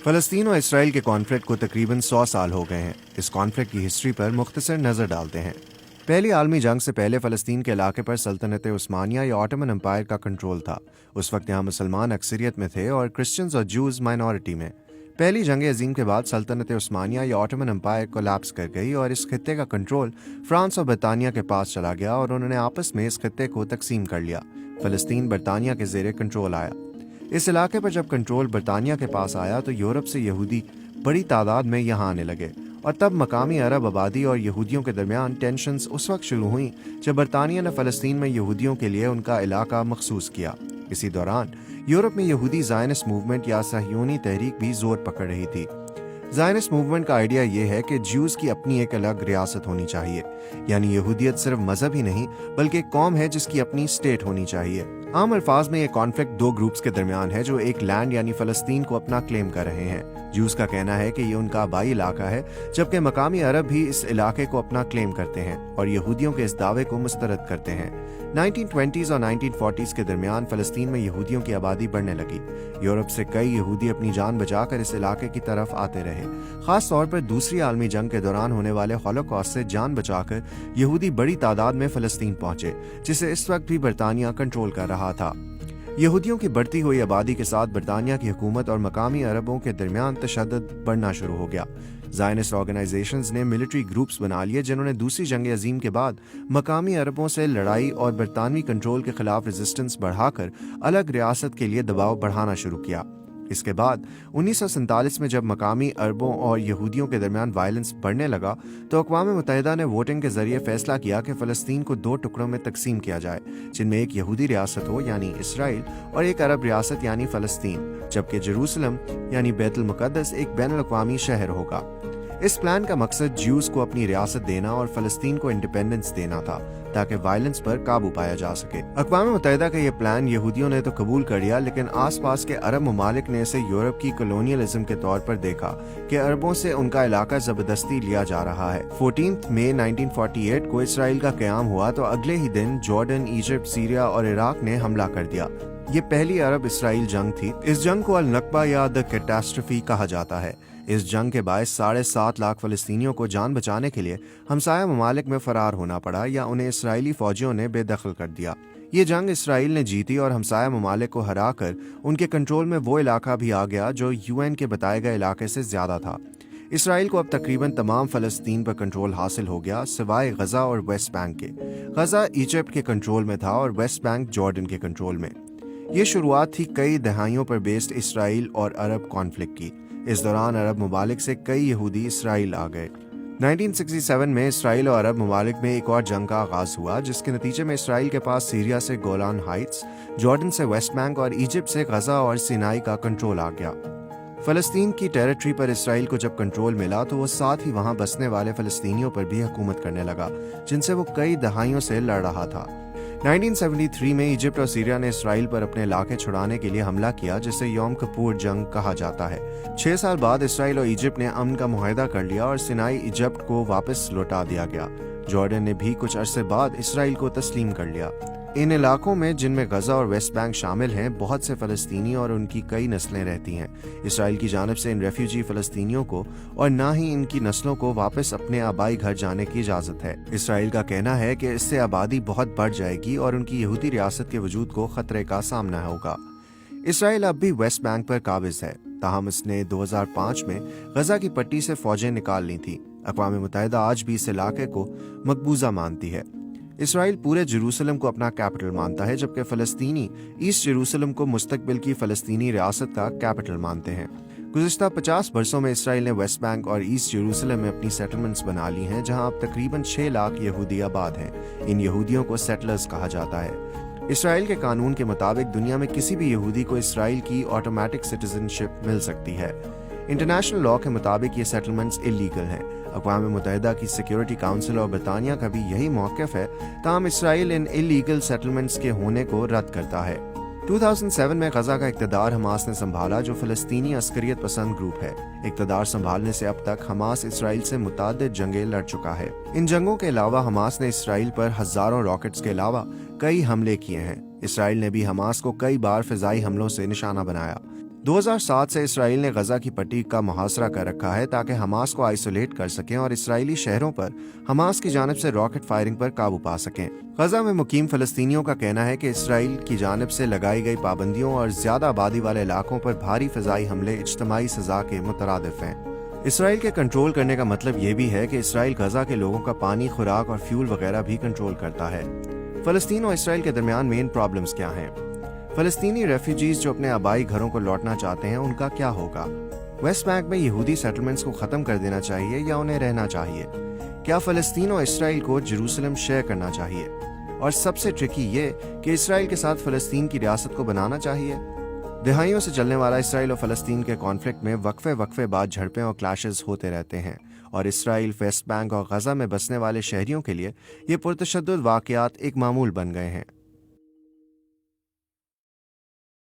فلسطین اور اسرائیل کے کانفلکٹ کو تقریباً 100 سال ہو گئے ہیں۔ اس کانفلکٹ کی ہسٹری پر مختصر نظر ڈالتے ہیں۔ پہلی عالمی جنگ سے پہلے فلسطین کے علاقے پر سلطنت عثمانیہ یا آٹومن امپائر کا کنٹرول تھا۔ اس وقت یہاں مسلمان اکثریت میں تھے اور کرسچنز اور جوز مائنورٹی میں۔ پہلی جنگ عظیم کے بعد سلطنت عثمانیہ یا آٹومن امپائر کولیپس کر گئی اور اس خطے کا کنٹرول فرانس اور برطانیہ کے پاس چلا گیا اور انہوں نے آپس میں اس خطے کو تقسیم کر لیا۔ فلسطین برطانیہ کے زیر کنٹرول آیا۔ اس علاقے پر جب کنٹرول برطانیہ کے پاس آیا تو یورپ سے یہودی بڑی تعداد میں یہاں آنے لگے، اور تب مقامی عرب آبادی اور یہودیوں کے درمیان ٹینشنز اس وقت شروع ہوئیں جب برطانیہ نے فلسطین میں یہودیوں کے لیے ان کا علاقہ مخصوص کیا۔ اسی دوران یورپ میں یہودی زائنسٹ موومنٹ یا صہیونی تحریک بھی زور پکڑ رہی تھی۔ زائنسٹ موومنٹ کا آئیڈیا یہ ہے کہ جیوز کی اپنی ایک الگ ریاست ہونی چاہیے، یعنی یہودیت صرف مذہب ہی نہیں بلکہ ایک قوم ہے جس کی اپنی اسٹیٹ ہونی چاہیے۔ عام الفاظ میں یہ کانفلکٹ دو گروپس کے درمیان ہے جو ایک لینڈ یعنی فلسطین کو اپنا کلیم کر رہے ہیں۔ جیوز کا کہنا ہے کہ یہ ان کا آبائی علاقہ ہے، جبکہ مقامی عرب بھی اس علاقے کو اپنا کلیم کرتے ہیں اور یہودیوں کے اس دعوے کو مسترد کرتے ہیں۔ 1920s اور 1940s کے درمیان فلسطین میں یہودیوں کی آبادی بڑھنے لگی۔ یورپ سے کئی یہودی اپنی جان بچا کر اس علاقے کی طرف آتے رہے۔ خاص طور پر دوسری عالمی جنگ کے دوران ہونے والے ہولوکاسٹ سے جان بچا کر یہودی بڑی تعداد میں فلسطین پہنچے، جسے اس وقت بھی برطانیہ کنٹرول کر رہا تھا۔ یہودیوں کی بڑھتی ہوئی آبادی کے ساتھ برطانیہ کی حکومت اور مقامی عربوں کے درمیان تشدد بڑھنا شروع ہو گیا۔ زائنسٹ آرگنائزیشنز نے ملٹری گروپس بنا لیے جنہوں نے دوسری جنگ عظیم کے بعد مقامی عربوں سے لڑائی اور برطانوی کنٹرول کے خلاف ریزسٹنس بڑھا کر الگ ریاست کے لیے دباؤ بڑھانا شروع کیا۔ اس کے بعد 1947 میں جب مقامی عربوں اور یہودیوں کے درمیان وائلنس بڑھنے لگا تو اقوام متحدہ نے ووٹنگ کے ذریعے فیصلہ کیا کہ فلسطین کو دو ٹکڑوں میں تقسیم کیا جائے، جن میں ایک یہودی ریاست ہو یعنی اسرائیل اور ایک عرب ریاست یعنی فلسطین، جبکہ جیروسلم یعنی بیت المقدس ایک بین الاقوامی شہر ہوگا۔ اس پلان کا مقصد جیوز کو اپنی ریاست دینا اور فلسطین کو انڈیپینڈنس دینا تھا تاکہ وائلنس پر قابو پایا جا سکے۔ اقوام متحدہ کا یہ پلان یہودیوں نے تو قبول کر لیا، لیکن آس پاس کے عرب ممالک نے اسے یورپ کی کولونیلزم کے طور پر دیکھا کہ عربوں سے ان کا علاقہ زبردستی لیا جا رہا ہے۔ 14 مئی 1948 کو اسرائیل کا قیام ہوا تو اگلے ہی دن جارڈن، ایجپٹ، سیریا اور عراق نے حملہ کر دیا۔ یہ پہلی عرب اسرائیل جنگ تھی۔ اس جنگ کو النکبہ یا دی کیٹاسٹرفی کہا جاتا ہے۔ اس جنگ کے باعث 7.5 لاکھ فلسطینیوں کو جان بچانے کے لیے ہمسایہ ممالک میں فرار ہونا پڑا یا انہیں اسرائیلی فوجیوں نے بے دخل کر دیا۔ یہ جنگ اسرائیل نے جیتی اور ہمسایہ ممالک کو ہرا کر ان کے کنٹرول میں وہ علاقہ بھی آ گیا جو UN کے بتائے گئے علاقے سے زیادہ تھا۔ اسرائیل کو اب تقریباً تمام فلسطین پر کنٹرول حاصل ہو گیا سوائے غزہ اور ویسٹ بینک کے۔ غزہ ایجپٹ کے کنٹرول میں تھا اور ویسٹ بینک جارڈن کے کنٹرول میں۔ یہ شروعات تھی کئی دہائیوں پر بیسڈ اسرائیل اور عرب کانفلکٹ کی۔ اس دوران عرب ممالک سے کئی یہودی اسرائیل آ گئے۔ 1967 میں اسرائیل اور عرب ممالک میں ایک اور جنگ کا آغاز ہوا، جس کے نتیجے میں اسرائیل کے پاس سیریا سے گولان ہائٹس، جارڈن سے ویسٹ بینک اور ایجپٹ سے غزہ اور سینائی کا کنٹرول آ گیا۔ فلسطین کی ٹیریٹری پر اسرائیل کو جب کنٹرول ملا تو وہ ساتھ ہی وہاں بسنے والے فلسطینیوں پر بھی حکومت کرنے لگا، جن سے وہ کئی دہائیوں سے لڑ رہا تھا۔ 1973 میں ایجپٹ اور سیریا نے اسرائیل پر اپنے علاقے چھڑانے کے لیے حملہ کیا، جسے یوم کپور جنگ کہا جاتا ہے۔ 6 سال بعد اسرائیل اور ایجپٹ نے امن کا معاہدہ کر لیا اور سینائی ایجپٹ کو واپس لوٹا دیا گیا۔ جارڈن نے بھی کچھ عرصے بعد اسرائیل کو تسلیم کر لیا۔ ان علاقوں میں، جن میں غزہ اور ویسٹ بینک شامل ہیں، بہت سے فلسطینی اور ان کی کئی نسلیں رہتی ہیں۔ اسرائیل کی جانب سے ان ریفیوجی فلسطینیوں کو اور نہ ہی ان کی نسلوں کو واپس اپنے آبائی گھر جانے کی اجازت ہے۔ اسرائیل کا کہنا ہے کہ اس سے آبادی بہت بڑھ جائے گی اور ان کی یہودی ریاست کے وجود کو خطرے کا سامنا ہوگا۔ اسرائیل اب بھی ویسٹ بینک پر قابض ہے، تاہم اس نے 2005 میں غزہ کی پٹی سے فوجیں نکال لی تھیں۔ اقوام متحدہ آج بھی اس علاقے کو مقبوضہ مانتی ہے۔ اسرائیل پورے جیروسلم کو اپنا کیپٹل مانتا ہے، جبکہ فلسطینی ایسٹ جیروسلم کو مستقبل کی فلسطینی ریاست کا کیپٹل مانتے ہیں۔ گزشتہ 50 برسوں میں اسرائیل نے ویسٹ بینک اور ایسٹ جیروسلم میں اپنی سیٹلمنٹس بنا لی ہیں، جہاں اب تقریباً 6 لاکھ یہودی آباد ہیں۔ ان یہودیوں کو سیٹلرز کہا جاتا ہے۔ اسرائیل کے قانون کے مطابق دنیا میں کسی بھی یہودی کو اسرائیل کی آٹومیٹک سٹیزن شپ مل سکتی ہے۔ انٹرنیشنل لاء کے مطابق یہ سیٹلمنٹس اللیگل ہیں۔ اقوام متحدہ کی سیکیورٹی کونسل اور برطانیہ کا بھی یہی موقف ہے، تاہم اسرائیل ان اللیگل سیٹلمنٹس کے ہونے کو رد کرتا ہے۔ 2007 میں غزہ کا اقتدار حماس نے سنبھالا، جو فلسطینی عسکریت پسند گروپ ہے۔ اقتدار سنبھالنے سے اب تک حماس اسرائیل سے متعدد جنگیں لڑ چکا ہے۔ ان جنگوں کے علاوہ حماس نے اسرائیل پر ہزاروں راکٹس کے علاوہ کئی حملے کیے ہیں۔ اسرائیل نے بھی حماس کو کئی بار فضائی حملوں سے نشانہ بنایا۔ 2007 سے اسرائیل نے غزہ کی پٹی کا محاصرہ کر رکھا ہے تاکہ حماس کو آئسولیٹ کر سکیں اور اسرائیلی شہروں پر حماس کی جانب سے راکٹ فائرنگ پر قابو پا سکیں۔ غزہ میں مقیم فلسطینیوں کا کہنا ہے کہ اسرائیل کی جانب سے لگائی گئی پابندیوں اور زیادہ آبادی والے علاقوں پر بھاری فضائی حملے اجتماعی سزا کے مترادف ہیں۔ اسرائیل کے کنٹرول کرنے کا مطلب یہ بھی ہے کہ اسرائیل غزہ کے لوگوں کا پانی، خوراک اور فیول وغیرہ بھی کنٹرول کرتا ہے۔ فلسطین اور اسرائیل کے درمیان مین پرابلمز کیا ہیں؟ فلسطینی ریفیوجیز جو اپنے آبائی گھروں کو لوٹنا چاہتے ہیں ان کا کیا ہوگا؟ ویسٹ بینک میں یہودی سیٹلمنٹس کو ختم کر دینا چاہیے یا انہیں رہنا چاہیے؟ کیا فلسطین اور اسرائیل کو جیروسلم شیئر کرنا چاہیے؟ اور سب سے ٹرکی یہ کہ اسرائیل کے ساتھ فلسطین کی ریاست کو بنانا چاہیے؟ دہائیوں سے چلنے والا اسرائیل اور فلسطین کے کانفلکٹ میں وقفے بعد جھڑپیں اور کلیشز ہوتے رہتے ہیں، اور اسرائیل، ویسٹ بینک اور غزہ میں بسنے والے شہریوں کے لیے یہ پرتشدد واقعات ایک معمول بن گئے ہیں۔